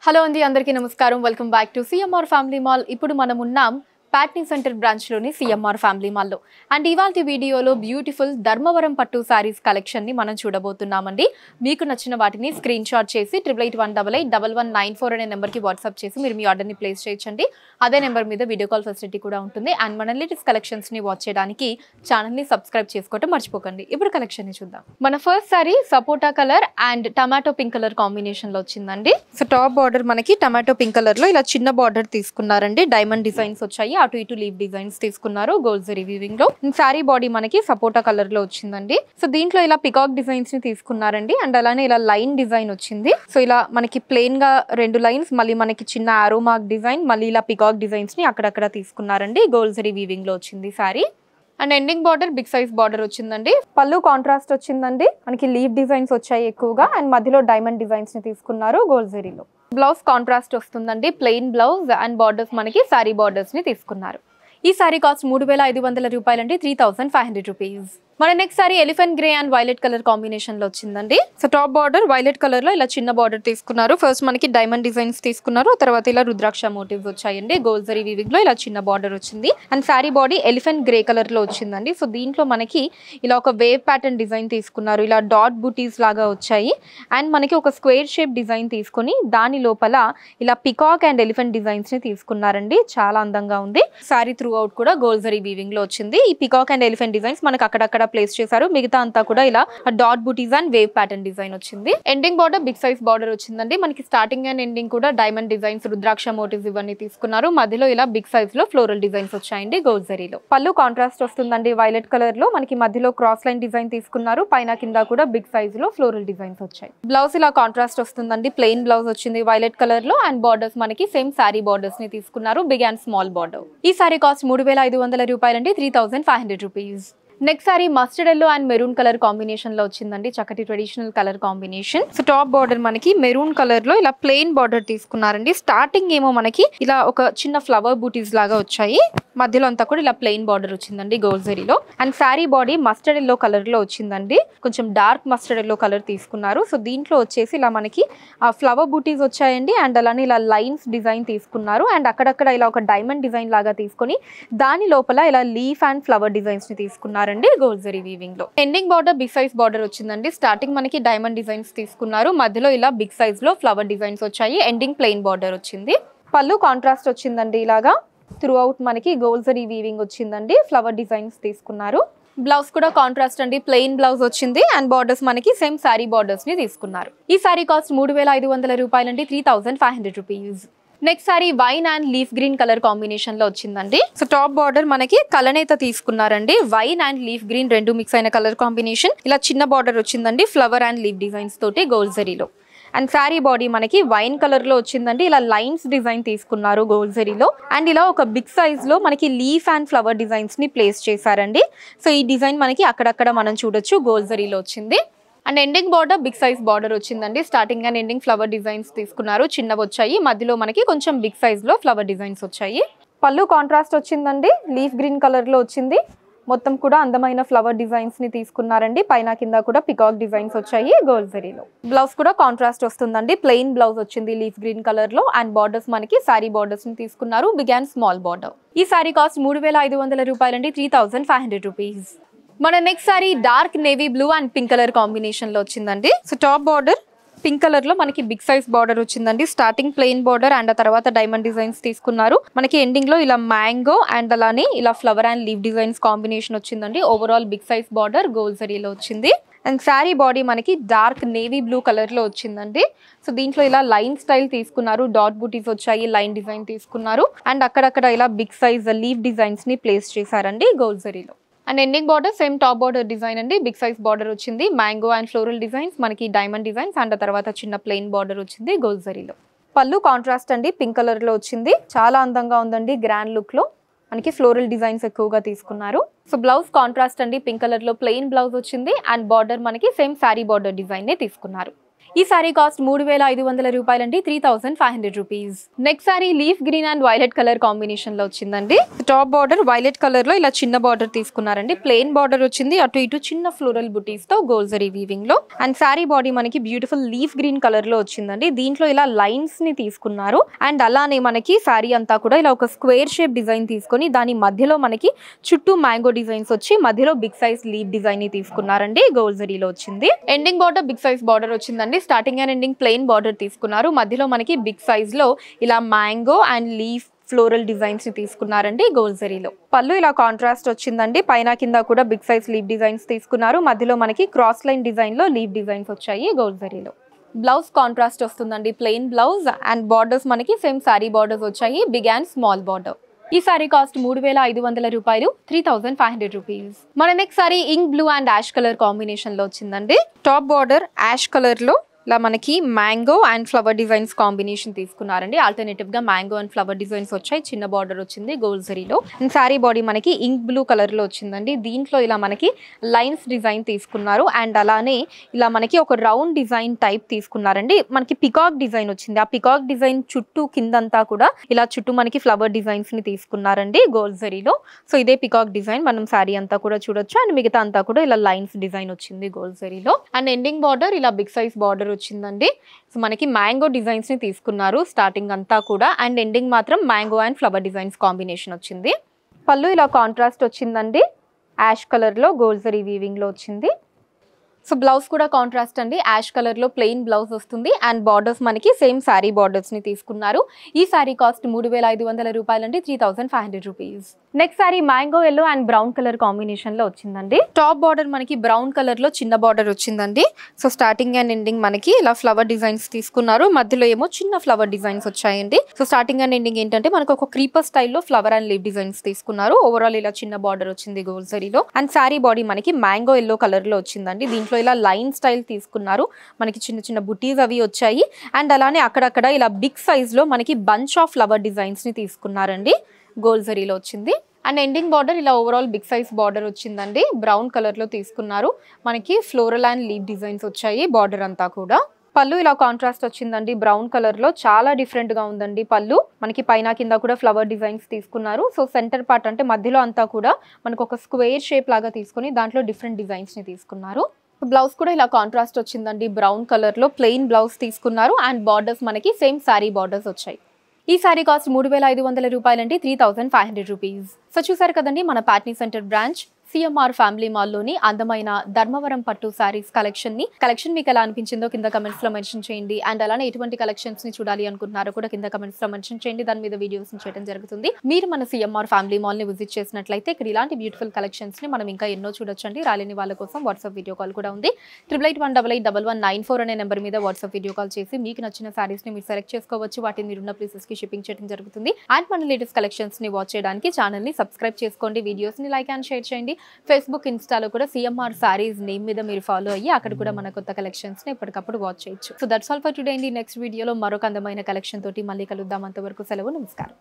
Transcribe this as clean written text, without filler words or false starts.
Hello అండి అందరికీ నమస్కారం welcome back to CMR family mall ఇప్పుడు మనం ఉన్నాం ప్యాట్నీ సెంటర్ బ్రాంచ్ లోని సిఎంఆర్ ఫ్యామిలీ మాల్ లో అండ్ ఇవాల్టి వీడియోలో బ్యూటిఫుల్ ధర్మవరం పట్టు సారీస్ కలెక్షన్ ని మనం చూడబోతున్నామండి మీకు నచ్చిన వాటిని స్క్రీన్ షాట్ చేసి 8818881194 అనే నెంబర్ కి వాట్సాప్ చేసి మీరు మీ ఆర్డర్ ని ప్లేస్ చేయొచ్చండి అదే నెంబర్ మీద వీడియో కాల్ ఫెసిలిటీ కూడా ఉంటుంది అండ్ మన లేటెస్ట్ కలెక్షన్స్ ని వాచ్ చేయడానికి ఛానల్ ని సబ్స్క్రైబ్ చేసుకోవడం మర్చిపోకండి ఇప్పుడు కలెక్షన్ ని చూద్దాం మన first sorry sapota colour and tomato pink colour combination లో వచ్చిందండి సో టాప్ బార్డర్ మనకి టమాటో పింక్ కలర్ లో ఇలా చిన్న బార్డర్ తీసుకున్నారండి డైమండ్ డిజైన్స్ వచ్చాయి అటు ఇటు లీవ్ డిజైన్స్ తీసుకున్నారు గోల్డ్ జరీ వీవింగ్ లో సారీ బాడీ మనకి సపోటా కలర్ లో వచ్చిందండి సో దీంట్లో ఇలా పికాక్ డిజైన్స్ ని తీసుకున్నారండి అండ్ అలానే ఇలా లైన్ డిజైన్ వచ్చింది సో ఇలా మనకి ప్లెయిన్ గా రెండు లైన్స్ మళ్ళీ మనకి చిన్న ఆరో మార్క్ డిజైన్ మళ్ళీ ఇలా పికాక్ డిజైన్స్ ని అక్కడక్కడ తీసుకున్నారండి గోల్డ్ జరీ వీవింగ్ లో వచ్చింది sari and ending border big size border వచ్చిందండి పళ్ళు కాంట్రాస్ట్ వచ్చిందండి మనకి లీవ్ డిజైన్స్ వచ్చాయి ఎక్కువగా అండ్ మధ్యలో డైమండ్ డిజైన్స్ ని తీసుకున్నారు గోల్డ్ జరీలో బ్లౌజ్ కాంట్రాస్ట్ వస్తుందండి ప్లెయిన్ బ్లౌజ్ అండ్ బార్డర్స్ మనకి సారీ బార్డర్స్ ని తీసుకున్నారు ఈ సారీ కాస్ట్ 3500 రూపాయలండి 3500 రూపీస్ మన next sorry elephant grey and violet colour combination లో వచ్చిందండి so top border violet colour లో ఇలా చిన్న బార్డర్ తీసుకున్నారు ఫస్ట్ మనకి డైమండ్ డిజైన్స్ తీసుకున్నారు తర్వాత ఇలా రుద్రాక్ష మోటివ్స్ వచ్చాయండి గోల్డ్ జరీ వీవింగ్ లో ఇలా చిన్న బార్డర్ వచ్చింది and saree body elephant grey colour లో వచ్చిందండి సో దీంట్లో మనకి ఇలా ఒక వేవ్ ప్యాటర్న్ డిజైన్ తీసుకున్నారు ఇలా డాట్ బూటీస్ లాగా వచ్చాయి అండ్ మనకి ఒక స్క్వేర్ షేప్ డిజైన్ తీసుకొని దాని లోపల ఇలా పికాక్ అండ్ ఎలిఫెంట్ డిజైన్స్ ని తీసుకున్నారండి చాలా అందంగా ఉంది సారీ త్రూ అవుట్ కూడా గోల్డ్ జరీ వీవింగ్ లో వచ్చింది ఈ పికాక్ అండ్ ఎలిఫెంట్ డిజైన్స్ మనకి అక్కడక్కడ ప్లేస్ చేశారు మిగతా అంతా కూడా ఇలా dot booties and wave pattern design వచ్చింది ending border big size border వచ్చిందండి మనకి స్టార్టింగ్ అండ్ ఎండింగ్ కూడా డైమండ్ డిజైన్స్ రుద్రాక్ష మోటివ్స్ ఇవన్నీ తీసుకున్నారు మధ్యలో ఇలా బిగ్ సైజ్ లో ఫ్లోరల్ డిజైన్స్ వచ్చాయండి గోల్డ్ జరీలో పళ్ళు కాంట్రాస్ట్ వస్తుందండి వైలెట్ కలర్ లో మనకి మధ్యలో క్రాస్ లైన్ డిజైన్ తీసుకున్నారు పైన కింద కూడా బిగ్ సైజ్ లో ఫ్లోరల్ డిజైన్స్ వచ్చాయి బ్లౌజ్ ఇలా కాంట్రాస్ట్ వస్తుందండి ప్లెయిన్ బ్లౌజ్ వచ్చింది వైలెట్ కలర్ లో అండ్ బార్డర్స్ మనకి సేమ్ సారీ బార్డర్స్ ని తీసుకున్నారు బిగ్ అండ్ స్మాల్ బార్డర్ ఈ సారీ కాస్ట్ 3500 రూపాయలండి 3500 rupees next sorry mustard yellow and maroon colour combination లో వచ్చిందండి చక్కటి traditional colour combination so top border మనకి మెరూన్ కలర్ లో ఇలా ప్లెయిన్ బార్డర్ తీసుకున్నారండి స్టార్టింగ్ ఏమో మనకి ఇలా ఒక చిన్న ఫ్లవర్ బూటీస్ లాగా వచ్చాయి మధ్యలో అంతా కూడా ఇలా ప్లెయిన్ బార్డర్ వచ్చిందండి గోల్డ్ జరీలో and saree body mustard yellow colour లో వచ్చిందండి కొంచెం డార్క్ మస్టర్డ్ ఎల్లో కలర్ తీసుకున్నారు సో దీంట్లో వచ్చేసి ఇలా మనకి ఆ ఫ్లవర్ బూటీస్ వచ్చాయండి అండ్ అలానే ఇలా లైన్స్ డిజైన్ తీసుకున్నారు అండ్ అక్కడక్కడ ఇలా ఒక డైమండ్ డిజైన్ లాగా తీసుకొని దాని లోపల ఇలా లీఫ్ అండ్ ఫ్లవర్ డిజైన్స్ ని తీసుకున్నారండి గోల్డ్ జరీ వీవింగ్ లో ending border big size border వచ్చిందండి స్టార్టింగ్ మనకి డైమండ్ డిజైన్స్ తీసుకున్నారు మధ్యలో ఇలా బిగ్ సైజ్ లో ఫ్లవర్ డిజైన్స్ వచ్చాయి ఎండింగ్ ప్లెయిన్ బార్డర్ వచ్చింది పళ్ళు కాంట్రాస్ట్ వచ్చిందండి ఇలాగా త్రూ అవుట్ మనకి గోల్డ్ జరీ వీవింగ్ వచ్చిందండి ఫ్లవర్ డిజైన్స్ తీసుకున్నారు బ్లౌజ్ కూడా కాంట్రాస్ట్ అండి ప్లెయిన్ బ్లౌజ్ వచ్చింది అండ్ బార్డర్స్ మనకి సేమ్ సారీ బార్డర్స్ ని తీసుకున్నారు ఈ సారీ కాస్ట్ 3500 రూపాయలండి 3500 rupees next sari wine and leaf green colour combination లో వచ్చిందండి సో టాప్ బార్డర్ మనకి కలనేత తీసుకున్నారండి వైన్ అండ్ లీఫ్ గ్రీన్ రెండు మిక్స్ అయిన కలర్ కాంబినేషన్ ఇలా చిన్న బార్డర్ వచ్చిందండి ఫ్లవర్ అండ్ లీఫ్ డిజైన్స్ తోటి గోల్డ్ జరీలో అండ్ సారీ బాడీ మనకి వైన్ కలర్ లో వచ్చిందండి ఇలా లైన్స్ డిజైన్ తీసుకున్నారు గోల్డ్ జరీలో అండ్ ఇలా ఒక బిగ్ సైజ్ లో మనకి లీఫ్ అండ్ ఫ్లవర్ డిజైన్స్ ని ప్లేస్ చేశారండి సో ఈ డిజైన్ మనకి అక్కడక్కడ మనం చూడొచ్చు గోల్డ్ జరీలో వచ్చింది and ending border big size border వచ్చిందండి starting and ending flower designs తీసుకున్నారు చిన్నవి వచ్చాయి మధ్యలో మనకి కొంచెం బిగ్ సైజ్ లో ఫ్లవర్ డిజైన్స్ వచ్చాయి పళ్ళు కాంట్రాస్ట్ వచ్చిందండి లీఫ్ గ్రీన్ కలర్ లో వచ్చింది మొత్తం కూడా అందమైన ఫ్లవర్ డిజైన్స్ ని తీసుకున్నారండి పైన కింద కూడా పికాక్ డిజైన్స్ వచ్చాయి గోల్డ్ జరీలో బ్లౌజ్ కూడా కాంట్రాస్ట్ వస్తుందండి ప్లెయిన్ బ్లౌజ్ వచ్చింది లీఫ్ గ్రీన్ కలర్ లో అండ్ బార్డర్స్ మనకి సారీ బార్డర్స్ ని తీసుకున్నారు బిగ్ అండ్ స్మాల్ బార్డర్ ఈ సారీ కాస్ట్ 3500 రూపాయలండి 3500 రూపీస్ మన next sorry dark navy blue and pink colour combination లో వచ్చిందండి so top border pink colour లో మనకి బిగ్ సైజ్ బార్డర్ వచ్చిందండి స్టార్టింగ్ ప్లెయిన్ బార్డర్ అండ్ ఆ తర్వాత డైమండ్ డిజైన్స్ తీసుకున్నారు మనకి ఎండింగ్ లో ఇలా మ్యాంగో అండ్ అలానే ఇలా flower and leaf designs combination వచ్చిందండి overall big size border gold జరీలో వచ్చింది అండ్ సారీ బాడీ మనకి డార్క్ నేవీ బ్లూ కలర్ లో వచ్చిందండి సో దీంట్లో ఇలా లైన్ స్టైల్ తీసుకున్నారు డాట్ బూటీస్ వచ్చాయి లైన్ డిజైన్ తీసుకున్నారు అండ్ అక్కడక్కడ ఇలా బిగ్ సైజ్ లీవ్ డిజైన్స్ ని ప్లేస్ చేశారండి గోల్డ్ జరీలో and ending border same top border design అండి బిగ్ సైజ్ బార్డర్ వచ్చింది మ్యాంగో అండ్ ఫ్లోరల్ డిజైన్స్ మనకి డైమండ్ డిజైన్స్ అండ్ తర్వాత చిన్న ప్లెయిన్ బార్డర్ వచ్చింది గోల్డ్ జరీలో పళ్ళు కాంట్రాస్ట్ అండి పింక్ కలర్ లో వచ్చింది చాలా అందంగా ఉందండి గ్రాండ్ లుక్ లో మనకి ఫ్లోరల్ డిజైన్స్ ఎక్కువగా తీసుకున్నారు సో బ్లౌజ్ కాంట్రాస్ట్ అండి పింక్ కలర్ లో ప్లెయిన్ బ్లౌజ్ వచ్చింది అండ్ బార్డర్ మనకి సేమ్ సారీ బార్డర్ డిజైన్ నే తీసుకున్నారు ఈ సారీ కాస్ట్ 3,500 రూపాయలండి, 3,500 rupees. Next sorry leaf green and violet colour combination లో వచ్చిందండి. టాప్ బార్డర్ వైలెట్ కలర్ లో ఇలా చిన్న బార్డర్ తీసుకున్నారండి. ప్లెయిన్ బార్డర్ వచ్చింది, అటు ఇటు చిన్న ఫ్లోరల్ బుటీస్ తో గోల్డ్ జరీ వీవింగ్ లో. అండ్ సారీ బాడీ మనకి బ్యూటిఫుల్ లీఫ్ గ్రీన్ కలర్ లో వచ్చిందండి. దీంట్లో ఇలా లైన్స్ ని తీసుకున్నారు. అండ్ అలానే మనకి సారీ అంతా కూడా ఇలా ఒక స్క్వేర్ షేప్ డిజైన్ తీసుకొని దాని మధ్యలో మనకి చుట్టూ మ్యాంగో డిజైన్స్ వచ్చి మధ్యలో బిగ్ సైజ్ లీఫ్ డిజైన్ ని తీసుకున్నారండి. గోల్డ్ జరీలో వచ్చింది. Ending border big size border వచ్చిందండి. Starting and ending plain border తీసుకున్నారు. మధ్యలో మనకి బిగ్ సైజ్ లో ఇలా mango and leaf floral designs ని తీసుకున్నారండి గోల్డ్ జరీలో. పళ్ళు ఇలా కాంట్రాస్ట్ వచ్చిందండి. పైన కింద కూడా బిగ్ సైజ్ లీఫ్ డిజైన్స్ తీసుకున్నారు. మధ్యలో మనకి క్రాస్ లైన్ డిజైన్ లో లీఫ్ డిజైన్స్ వచ్చాయి గోల్డ్ జరీలో. బ్లౌజ్ కాంట్రాస్ట్ వస్తుందండి, ప్లెయిన్ బ్లౌజ్. అండ్ బార్డర్స్ మనకి సేమ్ సారీ బార్డర్స్ వచ్చాయి, బిగ్ అండ్ స్మాల్ బార్డర్. ఈ సారీ కాస్ట్ 3,500 రూపాయలు, 3,500 రూపీస్. మన next sari ink blue and ash colour combination లో వచ్చిందండి. టాప్ బార్డర్ యాష్ కలర్ లో ఇలా మనకి mango and flower designs combination తీసుకున్నారండి. ఆల్టర్నేటివ్ గా మ్యాంగో అండ్ ఫ్లవర్ డిజైన్స్ వచ్చాయి. చిన్న బార్డర్ వచ్చింది గోల్డ్ జరీలో. అండ్ సారీ బాడీ మనకి ఇంక్ బ్లూ కలర్ లో వచ్చిందండి. దీంట్లో ఇలా మనకి లైన్స్ డిజైన్ తీసుకున్నారు. అండ్ అలానే ఇలా మనకి ఒక రౌండ్ డిజైన్ టైప్ తీసుకున్నారండి. మనకి పికాక్ డిజైన్ వచ్చింది. ఆ పికాక్ డిజైన్ చుట్టూ కిందంతా కూడా ఇలా చుట్టూ మనకి ఫ్లవర్ డిజైన్స్ ని తీసుకున్నారండి గోల్డ్ జరీలో. సో ఇదే పికాక్ డిజైన్ మనం సారీ అంతా కూడా చూడొచ్చు. అండ్ మిగతా అంతా కూడా ఇలా లైన్స్ డిజైన్ వచ్చింది గోల్డ్ జరీలో. అండ్ ఎండింగ్ బార్డర్ ఇలా బిగ్ సైజ్ బార్డర్ వచ్చిందండి. సో మనకి మ్యాంగో డిజైన్స్ ని తీసుకున్నారు స్టార్టింగ్ అంతా కూడా. అండ్ ఎండింగ్ మాత్రం mango and flower designs combination వచ్చింది. పళ్ళు ఇలా కాంట్రాస్ట్ వచ్చిందండి, యాష్ కలర్ లో గోల్డ్ జరీ వీవింగ్ లో వచ్చింది. సో బ్లౌజ్ కూడా కాంట్రాస్ట్ అండి, యాష్ కలర్ లో ప్లెయిన్ బ్లౌజ్ వస్తుంది. అండ్ బార్డర్స్ మనకి సేమ్ సారీ బార్డర్స్ ని తీసుకున్నారు. ఈ సారీ కాస్ట్ 3,500 రూపాయలండి, 3,500 rupees. Next sorry mango yellow and brown colour combination లో వచ్చిందండి. టాప్ బార్డర్ మనకి బ్రౌన్ కలర్ లో చిన్న బార్డర్ వచ్చిందండి. సో స్టార్టింగ్ అండ్ ఎండింగ్ మనకి ఇలా ఫ్లవర్ డిజైన్స్ తీసుకున్నారు. మధ్యలో ఏమో చిన్న ఫ్లవర్ డిజైన్స్ వచ్చాయండి. సో స్టార్టింగ్ అండ్ ఎండింగ్ ఏంటంటే మనకు ఒక క్రీపర్ స్టైల్లో ఫ్లవర్ అండ్ లీవ్ డిజైన్స్ తీసుకున్నారు. ఓవరాల్ ఇలా చిన్న బార్డర్ వచ్చింది గోల్డ్ జరీలో. అండ్ సారీ బాడీ మనకి మ్యాంగో ఎల్లో కలర్ లో వచ్చిందండి. దీంట్లో ఇలా లైన్ స్టైల్ తీసుకున్నారు. మనకి చిన్న చిన్న బుటీస్ అవి వచ్చాయి. అండ్ అలానే అక్కడక్కడ ఇలా బిగ్ సైజ్ లో మనకి బంచ్ ఆఫ్ ఫ్లవర్ డిజైన్స్ ని తీసుకున్నారండి గోల్డ్ జరీలో వచ్చింది. అండ్ ఎండింగ్ బార్డర్ ఇలా ఓవరాల్ బిగ్ సైజ్ బార్డర్ వచ్చిందండి. బ్రౌన్ కలర్ లో తీసుకున్నారు. మనకి ఫ్లోరల్ అండ్ లీవ్ డిజైన్స్ వచ్చాయి బార్డర్ అంతా కూడా. పళ్ళు ఇలా కాంట్రాస్ట్ వచ్చిందండి, బ్రౌన్ కలర్ లో. చాలా డిఫరెంట్ గా ఉందండి పళ్ళు. మనకి పైన కింద కూడా ఫ్లవర్ డిజైన్స్ తీసుకున్నారు. సో సెంటర్ పార్ట్ అంటే మధ్యలో అంతా కూడా మనకు ఒక స్క్వేర్ షేప్ లాగా తీసుకుని దాంట్లో డిఫరెంట్ డిజైన్స్ ని తీసుకున్నారు. బ్లౌజ్ కూడా ఇలా కాంట్రాస్ట్ వచ్చిందండి, బ్రౌన్ కలర్ లో ప్లెయిన్ బ్లౌజ్ తీసుకున్నారు. అండ్ బార్డర్స్ మనకి సేమ్ సారీ బార్డర్స్ వచ్చాయి. ఈ సారీ కాస్ట్ 3,500 రూపాయలండి, 3,500 రూపీస్. సో చూసారు కదండి మన Patny centre branch CMR family మాల్లోని అందమైన ధర్మవరం పట్టు సారీస్ కలెక్షన్ మీకు ఎలా అనిపించిందో కింద కమెంట్స్ లో మెన్షన్ చేయండి. అండ్ అలానే ఎటువంటి కలెక్షన్స్ ని చూడాలి అనుకుంటున్నారో కూడా కింద కమెంట్స్ లో మెన్షన్ చేయండి. దాని మీద వీడియోస్ చేయడం జరుగుతుంది. మీరు మన సిఎంఆర్ ఫ్యామిలీ మాల్ ని విజిట్ చేసినట్లయితే ఇక్కడ ఇలాంటి బ్యూటిఫుల్ కలెక్షన్స్ ని మనం ఇంకా ఎన్నో చూడొచ్చండి. రాలేని వాళ్ళ కోసం వాట్సాప్ వీడియో కాల్ కూడా ఉంది. 8881881194 అనే నెంబర్ మీద వాట్సాప్ వీడియో కాల్ చేసి మీకు నచ్చిన సారీస్ ని మీరు సెలెక్ట్ చేసుకోవచ్చు. వాటిని మీరున్న ప్లేసెస్ కి షిప్పింగ్ చేయడం జరుగుతుంది. అండ్ మన లేటెస్ట్ కలెక్షన్స్ ని వాచ్ చేయడానికి ఛానల్ ని సబ్స్క్రైబ్ చేసుకోండి, వీడియోస్ ని లైక్ అండ్ షేర్ చేయండి. ఫేస్బుక్, ఇన్స్టాలో కూడా సిఎంఆర్ సారీస్ నేమ్ మీద మీరు ఫాలో అయ్యి అక్కడ కూడా మన కొత్త కలెక్షన్స్ ని ఎప్పటికప్పుడు వాచ్ చేయొచ్చు. So that's all for today అండి. నెక్స్ట్ వీడియోలో మరొక అందమైన కలెక్షన్ తోటి మళ్ళీ కలుద్దాం. అంతవరకు సెలవు, నమస్కారం.